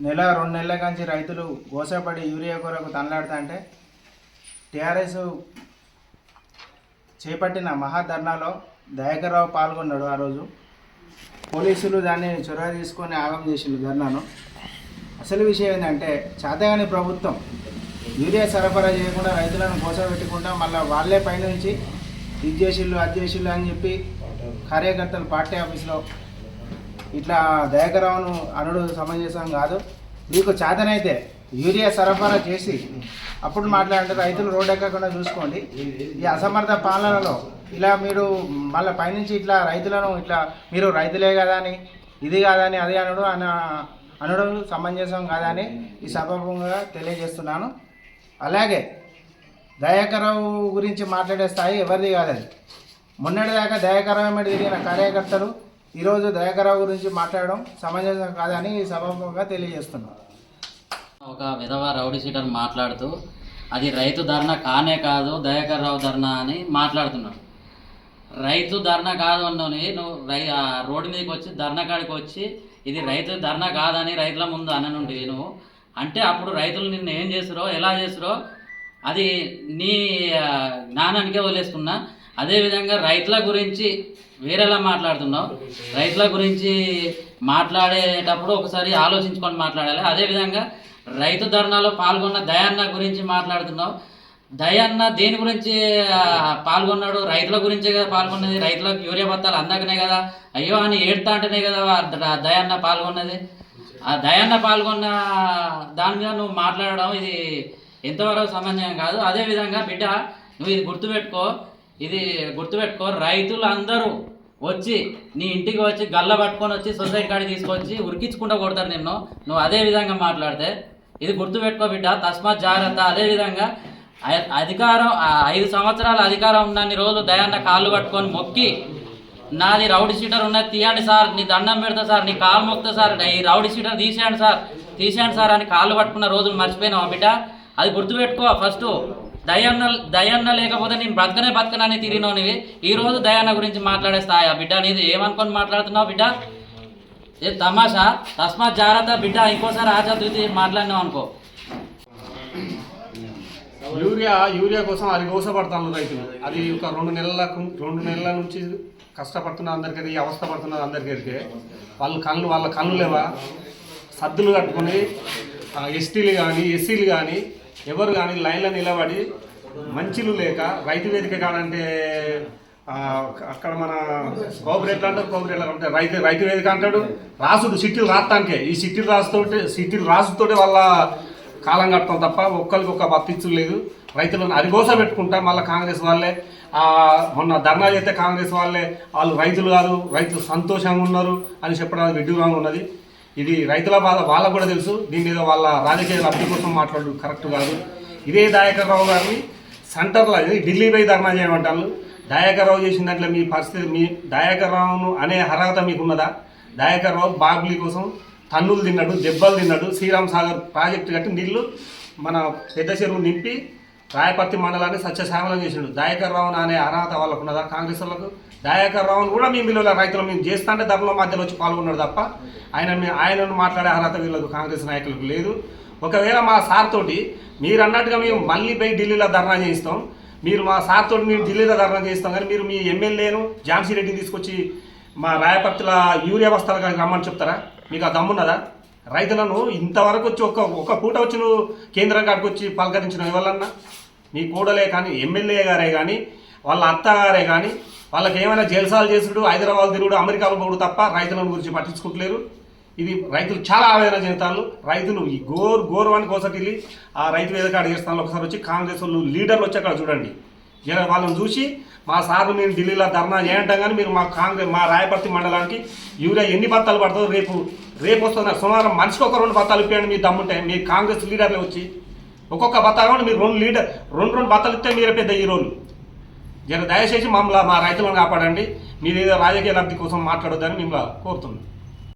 నెల 2 నెలల నుంచి రైతులు గోసపడి యూరియా కొరకు తనలాడుతుంటే టీఆర్ఎస్ చేపట్టిన మహాధర్నాలో దయాకర్రావు పాల్గొన్నాడు. ఆ రోజు పోలీసులు దాన్ని చొరవ తీసుకొని ఆగం చేసిండు ధర్నాను. అసలు విషయం ఏంటంటే చేతగాని ప్రభుత్వం యూరియా సరఫరా చేయకుండా రైతులను గోసపెట్టకుండా మళ్ళీ వాళ్ళే పైనుంచి ఇది చేసిళ్ళు అది చేసిళ్ళు అని చెప్పి కార్యకర్తలు పార్టీ ఆఫీస్లో ఇట్లా దయాకర్రావును అనుడు సమంజసం కాదు. మీకు చేతనైతే యూరియా సరఫరా చేసి అప్పుడు మాట్లాడంటే రైతులు రోడ్డు ఎక్కకుండా చూసుకోండి. ఈ అసమర్థ పాలనలో ఇలా మీరు మళ్ళీ పైనుంచి ఇట్లా రైతులను ఇట్లా మీరు రైతులే కదా అని ఇది కాదని అది అనడం సమంజసం కాదని ఈ సభాముఖంగా తెలియజేస్తున్నాను. అలాగే దయాకర్రావు గురించి మాట్లాడే స్థాయి ఎవరిది కాదని మొన్నటిదాకా దయాకర్రావు మీద తిరిగిన కార్యకర్తలు ఈరోజు దయాకర్రావు గురించి మాట్లాడడం సమంజసం కాదని ఈ సభాముఖంగా తెలియజేస్తున్నాను. ఒక విధవ రౌడీ షీటర్ మాట్లాడుతూ అది రైతు ధర్నా కానే కాదు దయాకర్రావు ధర్నా అని మాట్లాడుతున్నాడు. రైతు ధర్నా కాదు అన్నోని నువ్వు రోడ్డు మీదకి వచ్చి ధర్నా కాడికి వచ్చి ఇది రైతు ధర్నా కాదని రైతుల ముందు అననుండి నువ్వు అంటే అప్పుడు రైతులు నిన్ను ఏం చేస్తారో ఎలా చేస్తారో అది నీ జ్ఞానానికే వదిలేస్తున్నా. అదేవిధంగా రైతుల గురించి వేరేలా మాట్లాడుతున్నావు. రైతుల గురించి మాట్లాడేటప్పుడు ఒకసారి ఆలోచించుకొని మాట్లాడాలి. అదేవిధంగా రైతు ధర్నాలో పాల్గొన్న దయాన్న గురించి మాట్లాడుతున్నావు. దయాన్న దేని గురించి పాల్గొన్నాడు? రైతుల గురించే కదా పాల్గొన్నది. రైతులకు యూరియా బత్తాలు అందకనే కదా అయ్యో అని ఏడుతా అంటేనే కదా దయాన్న పాల్గొన్నది. ఆ దయాన్న పాల్గొన్న దాని మీద నువ్వు మాట్లాడడం ఇది ఎంతవరకు సమంజసం కాదు. అదేవిధంగా బిడ్డ నువ్వు ఇది గుర్తుపెట్టుకో రైతులు అందరూ వచ్చి నీ ఇంటికి వచ్చి గల్ల పట్టుకొని వచ్చి సొసైటీ కాడికి తీసుకొచ్చి ఉరికించుకుంటూ కొడతారు నిన్ను. నువ్వు అదే విధంగా మాట్లాడితే ఇది గుర్తుపెట్టుకో బిడ్డ, తస్మాత్ జాగ్రత్త. అదేవిధంగా అధికారం 5 సంవత్సరాల అధికారం ఉన్నన్ని రోజులు దయాన్న కాళ్ళు పట్టుకొని మొక్కి నాది రౌడీ షీటర్ ఉన్నది తీయండి సార్, నీ దండం పెడతా సార్, నీ కాలు మొక్తా సార్, ఈ రౌడీ షీటర్ తీసేయండి సార్ అని కాళ్ళు పట్టుకున్న రోజులు మర్చిపోయినావా బిడ్డ? అది గుర్తుపెట్టుకో. ఫస్ట్ దయాన్న లేకపోతే నేను బతకనని తిరిగినావు. నీవి ఈరోజు దయాన్న గురించి మాట్లాడేస్తాయా బిడ్డ? నీది ఏమనుకొని మాట్లాడుతున్నావు బిడ్డ? ఏ తమాషా? తస్మాత్ జాగ్రత్త బిడ్డ, ఇంకోసారి ఆచార్య మాట్లాడినావు అనుకో. యూరియా కోసం అది గోసపడతాను రైతులు. అది ఒక 2 నెలల నుంచి కష్టపడుతున్న అందరికీ అవస్థ పడుతున్నది అందరికీ. వాళ్ళ కళ్ళు లేవా? సద్దులు కట్టుకొని ఎస్టీలు కానీ ఎస్సీలు కానీ ఎవరు కానీ లైన్లో నిలబడి మంచిలు లేక రైతు వేదిక కాదంటే అక్కడ మన కోఆపరేటివ్ అంటారు, కోఆపరేటివ్ అంటే రైతు వేదిక అంటాడు. రాసుడు సిట్టీలు రాస్తానికే ఈ సిట్టీలు రాసుతోటే వాళ్ళ కాలం కట్టడం తప్ప ఒక్కరికి ఒక బతిచ్చు లేదు. రైతులను అరిగోస పెట్టుకుంటా మళ్ళీ కాంగ్రెస్ వాళ్ళే మొన్న ధర్నా చేస్తే కాంగ్రెస్ వాళ్ళు రైతులు కాదు, రైతులు సంతోషంగా ఉన్నారు అని చెప్పడానికి విడ్డూరంగా ఉన్నది. ఇది రైతుల బాధ వాళ్ళకు కూడా తెలుసు. దీని మీద వాళ్ళ రాజకీయ లబ్ధి కోసం మాట్లాడు కరెక్ట్ కాదు. ఇదే దయాకర్రావు గారిని సెంటర్లో ఢిల్లీ పోయి ధర్నా చేయమంటారు. దయాకర్రావు చేసిన దాంట్లో మీ పరిస్థితి, మీ దయాకర్రావును అనే అర్హత మీకున్నదా? దయాకర్రావు బాగ్లీ కోసం తన్నులు తిన్నాడు, దెబ్బలు తిన్నాడు. శ్రీరామ్ సాగర్ ప్రాజెక్టు కట్టి నీళ్లు మన పెద్ద చెరువు నింపి రాయపర్తి మండలాన్ని సత్యశ్యామలం చేసిండు. దయాకర్రావును అనే అర్హత వాళ్ళకు ఉన్నదా? కాంగ్రెస్ వాళ్ళకు దయాకర్రావును కూడా మేము వీళ్ళు రైతులు మేము చేస్తా అంటే ధరల మధ్యలో వచ్చి పాల్గొన్నాడు తప్ప ఆయనను మాట్లాడే అర్హత వీళ్ళకు కాంగ్రెస్ నాయకులకు లేదు. ఒకవేళ మా సార్ తోటి మీరు అన్నట్టుగా మేము మళ్ళీ పోయి ఢిల్లీలో ధర్నా చేయిస్తాం, మీరు మా సార్ తోటి మేము ఢిల్లీలో ధర్నా చేయిస్తాం, కానీ మీరు మీ ఎమ్మెల్యేను ఝాన్సీ రెడ్డిని తీసుకొచ్చి మా రాయపర్తిల యూరియా బస్తాలకు రమ్మని చెప్తారా? మీకు ఆ దమ్మున్నదా? రైతులను ఇంతవరకు వచ్చి ఒక పూట వచ్చి నువ్వు కేంద్రం కాడికి వచ్చి పలకరించిన ఎవరన్నా నీ కూడలే కానీ ఎమ్మెల్యే గారే కానీ వాళ్ళ అత్తగారే కానీ వాళ్ళకి ఏమైనా జల్సాలు చేసుడు, హైదరాబాద్ తిరుగుడు, అమెరికాలో పోడు తప్ప రైతులను గురించి పట్టించుకుంటలేరు. ఇది రైతులు చాలా ఆవేదన చెందుతారు. రైతులు ఈ గోరువానికి కోసటిల్లి ఆ రైతు వేదిక అడిగేస్తాను. ఒకసారి వచ్చి కాంగ్రెస్ వాళ్ళు లీడర్లు వచ్చి అక్కడ చూడండి. వాళ్ళని చూసి మా సార్లు మేము ఢిల్లీలో ధర్నా చేయంటాం కానీ మీరు మా రాయపర్తి మండలానికి యూరియా ఎన్ని బత్తాలు పడుతుందో రేపు వస్తున్న సుమారు మనిషికి ఒక 2 బత్తాలు ఇప్పియండి. మీ దమ్ముంటే మీ కాంగ్రెస్ లీడర్లు వచ్చి ఒక్కొక్క బత్తా కాబట్టి మీరు 2 బత్తాలు ఇస్తే మీరే పెద్ద హీరోలు. దయచేసి మమ్మల్ని మా రైతులను కాపాడండి. మీరేదో రాజకీయ లబ్ధి కోసం మాట్లాడొద్దని మిమ్మల్ని కోరుతున్నాం.